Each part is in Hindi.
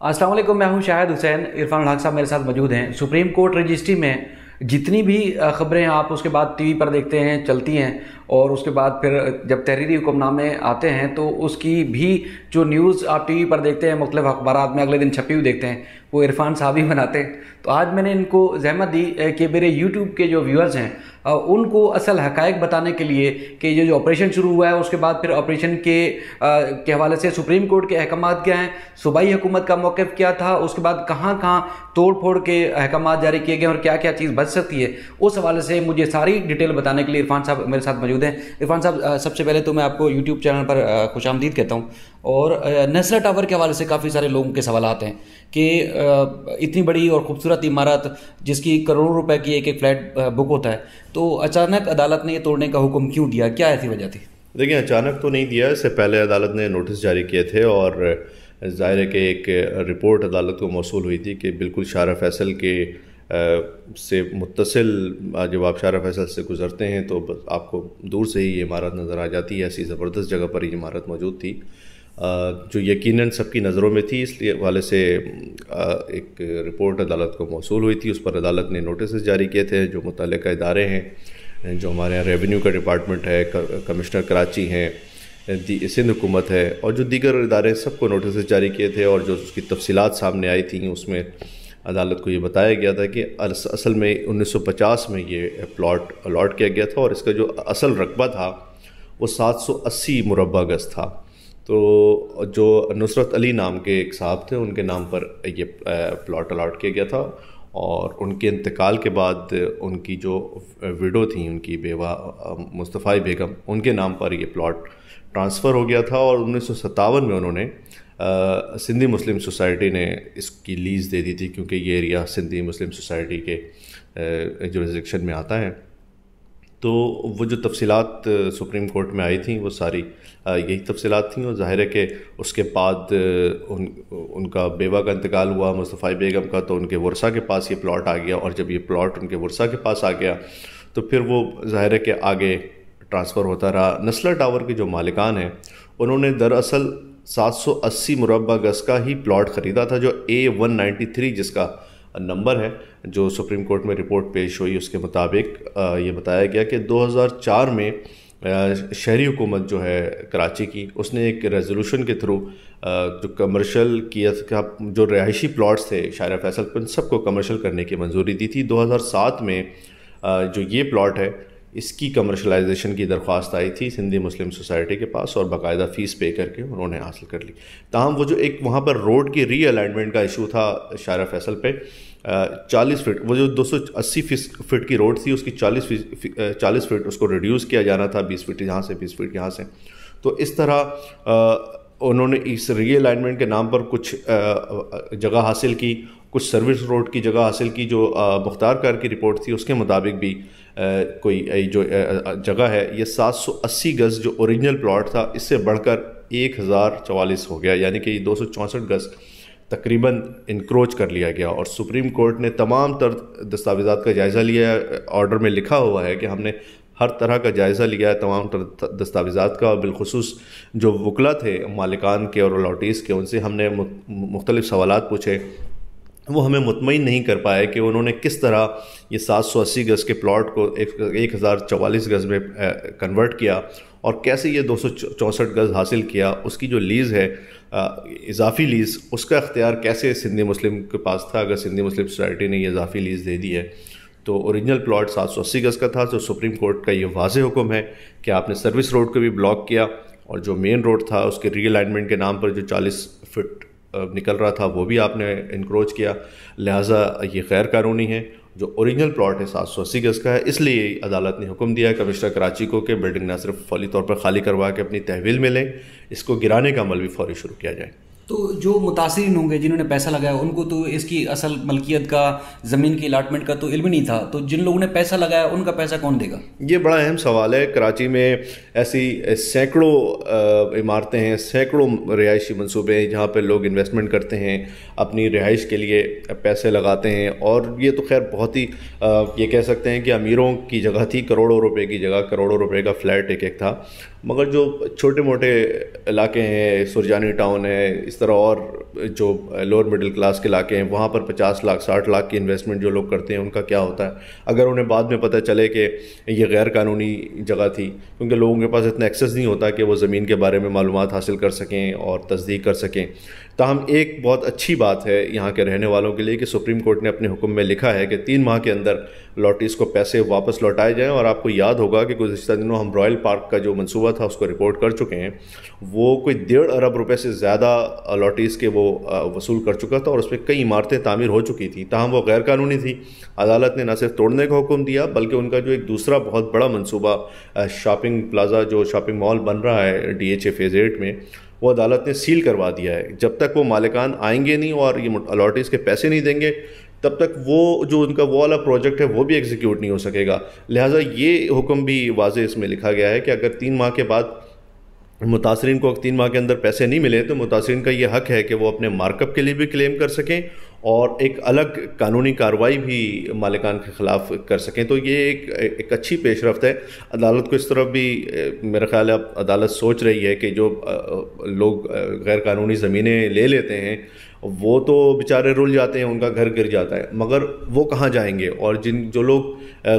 अस्सलाम वालेकुम। मैं हूं शाहिद हुसैन। इरफान हक साहब मेरे साथ मौजूद हैं। सुप्रीम कोर्ट रजिस्ट्री में जितनी भी ख़बरें आप उसके बाद टीवी पर देखते हैं चलती हैं, और उसके बाद फिर जब तहरीरी हुक्मनामे आते हैं तो उसकी भी जो न्यूज़ आप टीवी पर देखते हैं मुख्तलिफ अखबारात में अगले दिन छपी हुई देखते हैं, वो इरफान साहब ही बनाते हैं। तो आज मैंने इनको जहमत दी कि मेरे यूट्यूब के जो व्यूअर्स हैं उनको असल हकायक बताने के लिए कि ये जो ऑपरेशन शुरू हुआ है उसके बाद फिर ऑपरेशन के हवाले से सुप्रीम कोर्ट के अहकामात क्या हैं, सूबाई हुकूमत का मौक़िफ़ क्या था, उसके बाद कहाँ कहाँ तोड़ फोड़ के अहकामात जारी किए गए और क्या क्या चीज़ बच सकती है, उस हवाले से मुझे सारी डिटेल बताने के लिए इरफान साहब मेरे साथ मौजूद हैं। इरफान साहब, सबसे पहले तो मैं आपको यूट्यूब चैनल पर खुशामदीद कहता हूँ। और नेस्ले टावर के हवाले से काफ़ी सारे लोगों के सवाल हैं कि इतनी बड़ी और ख़ूबसूरत इमारत जिसकी करोड़ों रुपए की एक एक फ्लैट बुक होता है, तो अचानक अदालत ने ये तोड़ने का हुक्म क्यों दिया? क्या ऐसी वजह थी? देखिए, अचानक तो नहीं दिया। इससे पहले अदालत ने नोटिस जारी किए थे और ज़ाहिर है कि एक रिपोर्ट अदालत को मौसूल हुई थी कि बिल्कुल शारा फैसल के से मुत्तसिल जब आप शारा फैसल से गुज़रते हैं तो आपको दूर से ही ये इमारत नज़र आ जाती है। ऐसी ज़बरदस्त जगह पर ये इमारत मौजूद थी जो यकीनन सबकी नज़रों में थी। इसलिए वाले से एक रिपोर्ट अदालत को मौसूल हुई थी। उस पर अदालत ने नोटिस जारी किए थे। जो मुतल्लिका इदारे हैं, जो हमारे यहाँ रेवेन्यू का डिपार्टमेंट है, कमिश्नर कराची हैं, सिंध हुकूमत है और जो दीगर इदारे, सबको नोटिस जारी किए थे। और जो उसकी तफसीलात सामने आई थी उसमें अदालत को ये बताया गया था कि असल में 1950 में ये प्लॉट अलॉट किया गया था और इसका जो असल रकबा था वो 780 मुरबा गज था। तो जो नुसरत अली नाम के एक साहब थे, उनके नाम पर ये प्लॉट अलॉट किया गया था और उनके इंतकाल के बाद उनकी जो विडो थी, उनकी बेवा मुस्तफ़ा बेगम, उनके नाम पर ये प्लॉट ट्रांसफ़र हो गया था। और 1957 में उन्होंने सिंधी मुस्लिम सोसाइटी ने इसकी लीज़ दे दी थी, क्योंकि ये एरिया सिंधी मुस्लिम सोसाइटी के जुरिसडिक्शन में आता है। तो वो जो तफसीलात सुप्रीम कोर्ट में आई थी वो सारी यही तफसीलात थी। और ज़ाहिर है कि उसके बाद उनका बेवा का इंतकाल हुआ, मुस्तफ़ा बेगम का, तो उनके वर्सा के पास ये प्लॉट आ गया। और जब ये प्लॉट उनके वर्सा के पास आ गया तो फिर वो ज़ाहिर है कि आगे ट्रांसफ़र होता रहा। नेस्ले टावर के जो मालिकान हैं उन्होंने दरअसल 780 मुरबा गज का ही प्लॉट ख़रीदा था, जो A193 जिसका नंबर है, जो सुप्रीम कोर्ट में रिपोर्ट पेश हुई उसके मुताबिक ये बताया गया कि 2004 में शहरी हुकूमत जो है कराची की, उसने एक रेजोल्यूशन के थ्रू जो कमर्शियल किया, जो रिहायशी प्लॉट्स थे शारा फैसल पर, उन सबको कमर्शियल करने की मंजूरी दी थी। 2007 में जो ये प्लॉट है इसकी कमर्शलाइजेशन की दरख्वास्त आई थी सिंधी मुस्लिम सोसाइटी के पास और बाकायदा फ़ीस पे करके उन्होंने हासिल कर ली। ताहम वो जो एक वहाँ पर रोड की रीअलाइनमेंट का इशू था शारा फैसल पे, 40 फीट, वो जो 280 फीट की रोड थी उसकी 40 फीट उसको रिड्यूस किया जाना था, 20 फीट यहाँ से 20 फीट यहाँ से। तो इस तरह उन्होंने इस रीअलाइनमेंट के नाम पर कुछ जगह हासिल की, कुछ सर्विस रोड की जगह हासिल की। जो मुख्तार कार की रिपोर्ट थी उसके मुताबिक भी कोई जो जगह है ये 780 गज़ जो ओरिजिनल प्लॉट था इससे बढ़कर 1044 हो गया, यानी कि 264 गज़ तकरीबन इंक्रोच कर लिया गया। और सुप्रीम कोर्ट ने तमाम तर दस्तावेज़ात का जायज़ा लिया है। ऑर्डर में लिखा हुआ है कि हमने हर तरह का जायज़ा लिया है तमाम तर दस्तावेज़ात का। बिलखुसूस जो वकला थे मालिकान के और अलॉटीज़ के, उनसे हमने मुख्तलिफ़ सवालात पूछे। वो हमें मुतमईन नहीं कर पाए कि उन्होंने किस तरह ये 780 गज़ के प्लॉट को 1044 गज़ में कन्वर्ट किया और कैसे ये 264 गज़ हासिल किया। उसकी जो लीज़ है, इजाफ़ी लीज़, उसका इख्तियार कैसे सिंधी मुस्लिम के पास था, अगर सिंधी मुस्लिम सोसाइटी ने ये इजाफ़ी लीज़ दे दी है। तो ओरिजिनल प्लॉट 780 गज़ का था। तो सुप्रीम कोर्ट का ये वाज़ेह हुक्म है कि आपने सर्विस रोड को भी ब्लॉक किया और जो मेन रोड था उसके रीअलाइनमेंट के नाम पर जो 40 फीट निकल रहा था वो भी आपने इंक्रोच किया। लिहाजा ये गैर कानूनी है। जो ओरिजिनल प्लॉट है 780 गज़ का है। इसलिए अदालत ने हुक्म दिया है कमिश्नर कराची को कि बिल्डिंग न सिर्फ फौरी तौर पर खाली करवा के अपनी तहवील में लें, इसको गिराने का अमल भी फौरी शुरू किया जाए। तो जो मुतासिरीन होंगे जिन्होंने पैसा लगाया उनको तो इसकी असल मलकियत का, ज़मीन की अलाटमेंट का तो इल्म नहीं था, तो जिन लोगों ने पैसा लगाया उनका पैसा कौन देगा? ये बड़ा अहम सवाल है। कराची में ऐसी सैकड़ों इमारतें हैं, सैकड़ों रिहायशी मनसूबे हैं जहाँ पे लोग इन्वेस्टमेंट करते हैं, अपनी रिहाइश के लिए पैसे लगाते हैं। और ये तो खैर बहुत ही ये कह सकते हैं कि अमीरों की जगह थी, करोड़ों रुपए की जगह, करोड़ों रुपए का फ्लैट एक एक था। मगर जो छोटे मोटे इलाके हैं, सुरजानी टाउन है, इस तरह और जो लोअर मिडिल क्लास के इलाके हैं, वहाँ पर 50 लाख 60 लाख की इन्वेस्टमेंट जो लोग करते हैं उनका क्या होता है अगर उन्हें बाद में पता चले कि ये गैर कानूनी जगह थी, क्योंकि लोगों के पास इतना एक्सेस नहीं होता कि वो ज़मीन के बारे में मालूमात हासिल कर सकें और तस्दीक कर सकें। ताहम एक बहुत अच्छी बात है यहाँ के रहने वालों के लिए कि सुप्रीम कोर्ट ने अपने हुक्म में लिखा है कि 3 माह के अंदर लॉटीज़ को पैसे वापस लौटाए जाएँ। और आपको याद होगा कि गुज़िश्ता दिनों हम रॉयल पार्क का जो मंसूबा था उसको रिपोर्ट कर चुके हैं, वो कोई 1.5 अरब रुपए से ज़्यादा लॉटीज़ के वो वसूल कर चुका था और उस पर कई इमारतें तामीर हो चुकी थी। ताहम वो गैर कानूनी थी। अदालत ने न सिर्फ तोड़ने का हुक्म दिया बल्कि उनका जो एक दूसरा बहुत बड़ा मंसूबा शॉपिंग प्लाजा जो शॉपिंग मॉल बन रहा है DHA फेज़ 8 में, वो अदालत ने सील करवा दिया है। जब तक वो मालिकान आएंगे नहीं और ये अलॉटीज़ के पैसे नहीं देंगे तब तक वो जो उनका वो वाला प्रोजेक्ट है वो भी एग्जीक्यूट नहीं हो सकेगा। लिहाजा ये हुक्म भी वाज़े इसमें लिखा गया है कि अगर 3 माह के बाद मुतासरीन को 3 माह के अंदर पैसे नहीं मिले तो मुतासरीन का ये हक है कि वो अपने मार्कअप के लिए भी क्लेम कर सकें और एक अलग कानूनी कार्रवाई भी मालिकान के ख़िलाफ़ कर सकें। तो ये एक अच्छी पेशरफ्त है। अदालत को इस तरफ भी मेरा ख्याल है अब अदालत सोच रही है कि जो लोग गैर कानूनी ज़मीनें ले लेते हैं वो तो बेचारे रुल जाते हैं, उनका घर गिर जाता है, मगर वो कहाँ जाएंगे? और जो लोग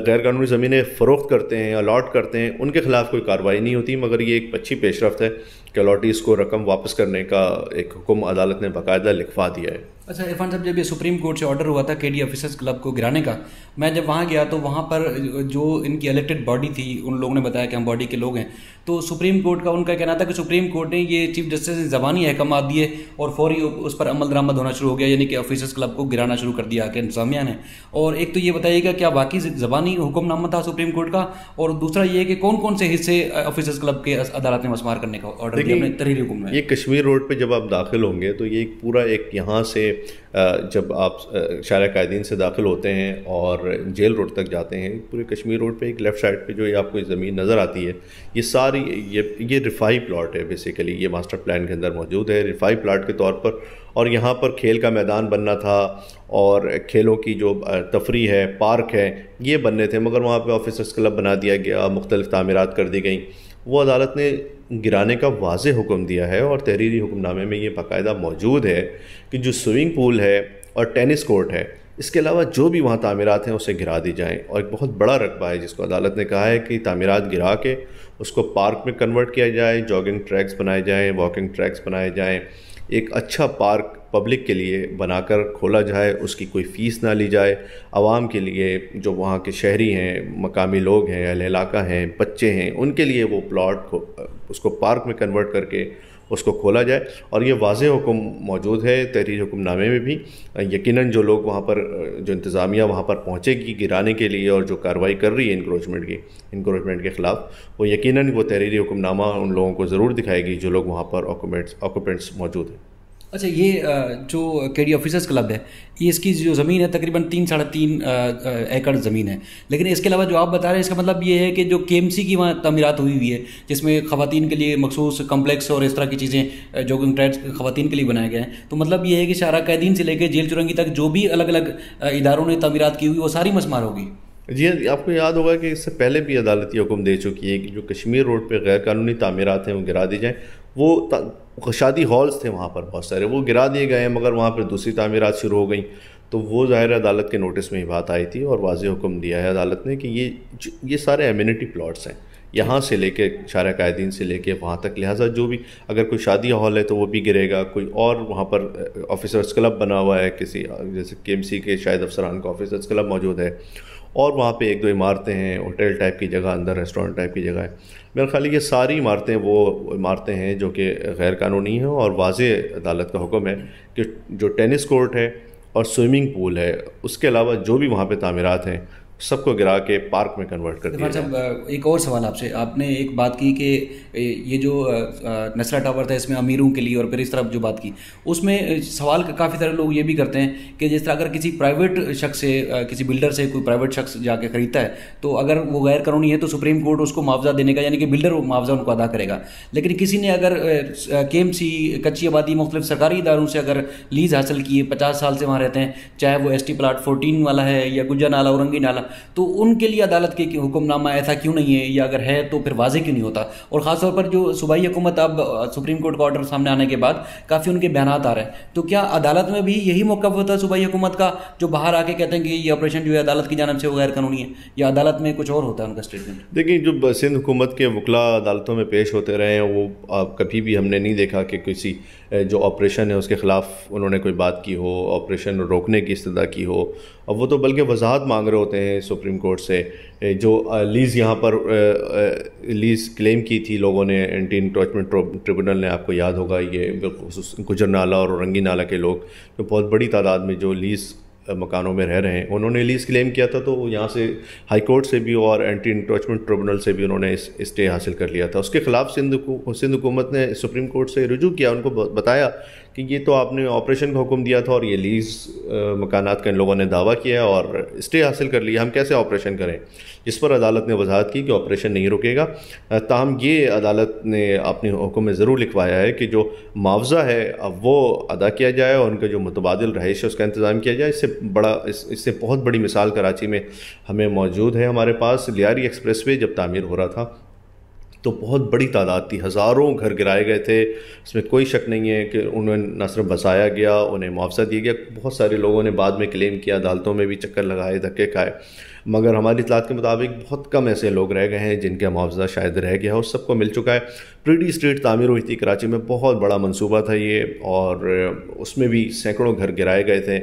गैर कानूनी ज़मीनें फ़रोख्त करते हैं, अलॉट करते हैं, उनके ख़िलाफ़ कोई कार्रवाई नहीं होती। मगर ये एक अच्छी पेशरफ्त है कि अलॉटीज़ को रकम वापस करने का एक हुक्म अदालत ने बाकायदा लिखवा दिया है। अच्छा इरफान साहब, जब ये सुप्रीम कोर्ट से ऑर्डर हुआ था KD ऑफिसर्स क्लब को गिराने का, मैं जब वहाँ गया तो वहाँ पर जो इनकी इलेक्टेड बॉडी थी उन लोगों ने बताया कि हम बॉडी के लोग हैं, तो सुप्रीम कोर्ट का उनका कहना था कि सुप्रीम कोर्ट ने ये चीफ जस्टिस ने ज़बानी अहकाम दिए और फौरी उस पर अमल दरामद होना शुरू हो गया, यानी कि ऑफिसर्स क्लब को गिराना शुरू कर दिया कि इंतजामिया ने। और एक तो ये बताइएगा क्या बाकी ज़बानी हुक्मनामा था सुप्रीम कोर्ट का, और दूसरा ये कि कौन कौन से हिस्से ऑफिसर्स क्लब के अदालत ने मसमार करने का ऑर्डर दिया अपने तहरीरी हुक्म में? ये कश्मीर रोड पर जब आप दाखिल होंगे तो ये एक पूरा एक यहाँ से जब आप शारा कायदीन से दाखिल होते हैं और जेल रोड तक जाते हैं, पूरे कश्मीर रोड पे एक लेफ़्ट साइड पे जो ये आपको ज़मीन नज़र आती है, ये सारी ये रिफाई प्लॉट है बेसिकली। ये मास्टर प्लान के अंदर मौजूद है रिफाई प्लॉट के तौर पर। और यहाँ पर खेल का मैदान बनना था और खेलों की जो तफरी है, पार्क है, ये बनने थे, मगर वहाँ पर ऑफिसर्स क्लब बना दिया गया, मुख्तलिफ तामीरात कर दी गई। वो अदालत ने गिराने का वाज़े हुक्म दिया है और तहरीरी हुक्मनामे में ये बाकायदा मौजूद है कि जो स्विमिंग पूल है और टेनिस कोर्ट है, इसके अलावा जो भी वहाँ तामीरात हैं उसे गिरा दी जाएँ। और एक बहुत बड़ा रकबा है जिसको अदालत ने कहा है कि तामीरात गिरा के उसको पार्क में कन्वर्ट किया जाए, जॉगिंग ट्रैक्स बनाए जाएँ, वॉकिंग ट्रैक्स बनाए जाएँ, एक अच्छा पार्क पब्लिक के लिए बनाकर खोला जाए, उसकी कोई फ़ीस ना ली जाए। आवाम के लिए, जो वहाँ के शहरी हैं, मकामी लोग हैं, अहल इलाका हैं, बच्चे हैं, उनके लिए वो प्लॉट को उसको पार्क में कन्वर्ट करके उसको खोला जाए। और ये वाज़े हुक्म मौजूद है तहरीर हुक्मनामे में भी। यकीनन जो लोग वहाँ पर, जो इंतज़ामिया वहाँ पर पहुँचेगी गिराने के लिए और जो कार्रवाई कर रही है इंक्रोचमेंट के ख़िलाफ़, वो यकीनन वो तहरीरी हुक्मनामा उन लोगों को ज़रूर दिखाएगी जो लोग वहाँ पर ऑक्यूपेंट्स मौजूद हैं। अच्छा, ये जो KD ऑफिसर्स क्लब है, ये इसकी जो ज़मीन है तकरीबन 3-3.5 एकड़ ज़मीन है, लेकिन इसके अलावा जो आप बता रहे हैं इसका मतलब ये है कि जो KMC की वहाँ तमीरात हुई हुई है, जिसमें ख़वातीन के लिए मखसूस कम्प्लेक्स और इस तरह की चीज़ें, जॉगिंग ट्रैक्स ख़वातीन के लिए बनाए गए हैं, तो मतलब ये है कि शारा कैदीन से लेकर जेल चुरंगी तक जो भी अलग अलग इदारों ने तमीरात की हुई वो सारी मसमार होगी। जी, आपको याद होगा कि इससे पहले भी अदालत ये हुक्म दे चुकी है कि जो कश्मीर रोड पे गैर कानूनी तामीरात हैं वो गिरा दी जाएँ। वो शादी हॉल्स थे वहाँ पर बहुत सारे, वो गिरा दिए गए हैं, मगर वहाँ पर दूसरी तामीरात शुरू हो गई। तो वो ज़ाहिर अदालत के नोटिस में ही बात आई थी और वाज़े हुक्म दिया है अदालत ने कि ये सारे एमिनिटी प्लॉट्स हैं, यहाँ से लेके शारा कायदीन से लेके वहाँ तक। लिहाजा जो भी, अगर कोई शादी हॉल है तो वो भी गिरेगा, कोई और वहाँ पर ऑफिसर्स क्लब बना हुआ है किसी, जैसे KMC के शायद अफसरान का ऑफिसर्स क्लब मौजूद है, और वहाँ पे 1-2 इमारतें हैं, होटल टाइप की जगह, अंदर रेस्टोरेंट टाइप की जगह है। मेरे ख्याल ये सारी इमारतें वो इमारतें हैं जो कि गैर कानूनी हैं और वाज़े अदालत का हुक्म है कि जो टेनिस कोर्ट है और स्विमिंग पूल है, उसके अलावा जो भी वहाँ पे तामीरात हैं सबको गिरा के पार्क में कन्वर्ट कर दिया। साहब, एक और सवाल आपसे, आपने एक बात की कि ये जो नसरा टावर था इसमें अमीरों के लिए, और फिर इस तरफ जो बात की उसमें सवाल काफ़ी सारे लोग ये भी करते हैं कि जिस तरह अगर किसी प्राइवेट शख्स से, किसी बिल्डर से कोई प्राइवेट शख्स जाके ख़रीदता है तो अगर वो गैर कानूनी है तो सुप्रीम कोर्ट उसको मुआवजा देने का, यानी कि बिल्डर मुआवजा उनको अदा करेगा। लेकिन किसी ने अगर KMC, कच्ची आबादी, मुख्तलिफ सरकारी इदारों से अगर लीज़ हासिल की है, 50 साल से वहाँ रहते हैं, चाहे वो ST प्लाट 14 वाला है या गुज्जा नाला, औरंगी नाला, तो उनके लिए अदालत के हुक्मनामा ऐसा क्यों नहीं है, या अगर है तो फिर वाजे क्यों नहीं होता। और ख़ासतौर पर जो सूबाई हुकूमत अब सुप्रीम कोर्ट का ऑर्डर सामने आने के बाद काफ़ी उनके बयानात आ रहे हैं, तो क्या अदालत में भी यही मौक़िफ़ होता है सूबाई हुकूमत का, जो बाहर आके कहते हैं कि ये ऑपरेशन जो है अदालत की जानिब से वो गैर कानूनी है, या अदालत में कुछ और होता है उनका स्टेटमेंट? देखिए, जो सिंध हुकूमत के वकला अदालतों में पेश होते रहे हैं, वो कभी भी हमने नहीं देखा कि किसी जो ऑपरेशन है उसके ख़िलाफ़ उन्होंने कोई बात की हो, ऑपरेशन रोकने की इस्तदा की हो। और वो तो बल्कि वजाहत मांग रहे होते हैं सुप्रीम कोर्ट से। जो लीज़ यहाँ पर लीज़ क्लेम की थी लोगों ने, एंटी इंक्रोचमेंट ट्रिब्यूनल ने, आपको याद होगा, ये गुजर नाला और रंगी नाला के लोग जो बहुत बड़ी तादाद में जो लीज़ मकानों में रह रहे हैं, उन्होंने लीज़ क्लेम किया था, तो यहाँ से हाई कोर्ट से भी और एंटी इंक्रोचमेंट ट्रिब्यूनल से भी उन्होंने स्टे हासिल कर लिया था। उसके ख़िलाफ़ सिंध हुकूमत ने सुप्रीम कोर्ट से रुजू किया, उनको बताया कि ये तो आपने ऑपरेशन का हुक्म दिया था और ये लीज़ मकानात का इन लोगों ने दावा किया है और स्टे हासिल कर लिया, हम कैसे ऑपरेशन करें। जिस पर अदालत ने वजाहत की कि ऑपरेशन नहीं रुकेगा। ताहम ये अदालत ने अपने हुक्म में ज़रूर लिखवाया है कि जो मुआवजा है अब वो अदा किया जाए और उनका जो मुतबादिल रहाइश है उसका इंतज़ाम किया जाए। इससे बहुत बड़ी मिसाल कराची में हमें मौजूद है। हमारे पास लियारी एक्सप्रेसवे जब तामीर हो रहा था तो बहुत बड़ी तादाद थी, हज़ारों घर गिराए गए थे, इसमें कोई शक नहीं है कि उन्हें न सिर्फ बसाया गया, उन्हें मुआवजा दिया गया। बहुत सारे लोगों ने बाद में क्लेम किया, अदालतों में भी चक्कर लगाए, धक्के खाए, मगर हमारी इतलात के मुताबिक बहुत कम ऐसे लोग रह गए हैं जिनका मुआवजा शायद रह गया है, उस सबको मिल चुका है। प्रीटी स्ट्रीट तामीर हुई थी कराची में, बहुत बड़ा मंसूबा था ये, और उसमें भी सैकड़ों घर गिराए गए थे,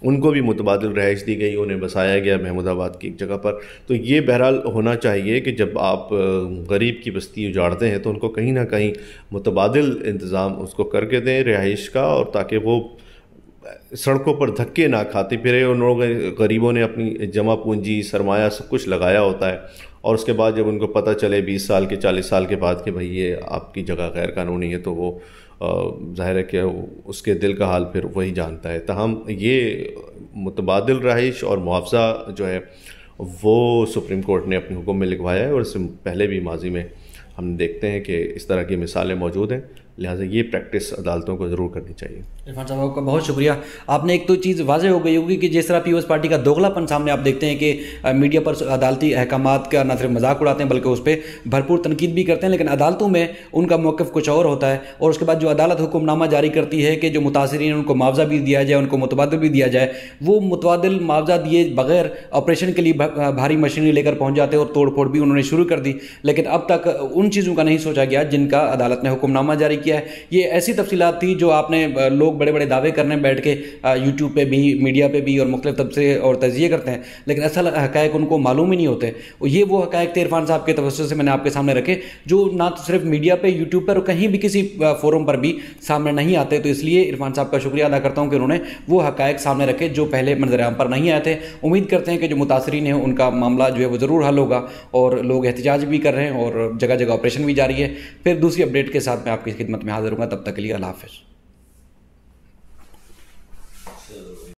उनको भी मुतबादिल रहाइश दी गई, उन्हें बसाया गया महमूदाबाद की एक जगह पर। तो ये बहरहाल होना चाहिए कि जब आप गरीब की बस्ती उजाड़ते हैं तो उनको कहीं ना कहीं मुतबादिल इंतज़ाम उसको करके दें रिहाइश का, और ताकि वो सड़कों पर धक्के ना खाते फिरे। उन लोगों गरीबों ने अपनी जमा पूंजी, सरमाया सब कुछ लगाया होता है, और उसके बाद जब उनको पता चले 20 साल के 40 साल के बाद कि भाई ये आपकी जगह गैर कानूनी है, तो वो ज़ाहिर है कि उसके दिल का हाल फिर वही जानता है। तहम ये मुतबादिल रहाइश और मुआवजा जो है वो सुप्रीम कोर्ट ने अपने हुक्म में लिखवाया है, और इससे पहले भी माजी में हम देखते हैं कि इस तरह की मिसालें मौजूद हैं। लिहाजा ये प्रैक्टिस अदालतों को ज़रूर करनी चाहिए। इरफान साहब आपका बहुत शुक्रिया। आपने एक तो चीज़ वाज़ेह हो गई होगी कि जिस तरह पीपल्स पार्टी का दोगलापन सामने आप देखते हैं कि मीडिया पर अदालती अहकामात का न सिर्फ मजाक उड़ाते हैं बल्कि उस पर भरपूर तनकीद भी करते हैं, लेकिन अदालतों में उनका मौक़िफ़ कुछ और होता है। और उसके बाद जो अदालत हुक्मनामा जारी करती है कि जो मुतासिरीन उनको मुआवजा भी दिया जाए, उनको मुतबादिल भी दिया जाए, वो मुतबादिल मुआवजा दिए बगैर ऑपरेशन के लिए भारी मशीनरी लेकर पहुँच जाते हैं और तोड़ फोड़ भी उन्होंने शुरू कर दी। लेकिन अब तक उन चीज़ों का नहीं सोचा गया जिनका अदालत ने हुक्मनामा जारी किया है। ये ऐसी तफसीलात थी जो आपने लोग बड़े बड़े दावे करने बैठ के यूट्यूब पे भी, मीडिया पे भी और मुख्तलिफ तबसे और तजिए करते हैं, लेकिन असल हक़ाइक़ उनको मालूम ही नहीं होते। ये वो हक़ाइक़ थे इरफान साहब के तवज्जुह से मैंने आपके सामने रखे, जो ना तो सिर्फ मीडिया पे, यूट्यूब पर और कहीं भी किसी फोरम पर भी सामने नहीं आते। तो इसलिए इरफान साहब का शुक्रिया अदा करता हूँ कि उन्होंने वो हक़ाइक़ सामने रखे जो पहले मंज़र-ए-आम पर नहीं आए थे। उम्मीद करते हैं कि जो मुतासरीन हैं उनका मामला जो है वो ज़रूर हल होगा, और लोग एहतजाज भी कर रहे हैं और जगह जगह ऑपरेशन भी जारी है। फिर दूसरी अपडेट के साथ मैं आपकी खिदमत में हाज़िर हूँगा, तब तक के लिए अल्लाह हाफ़िज़।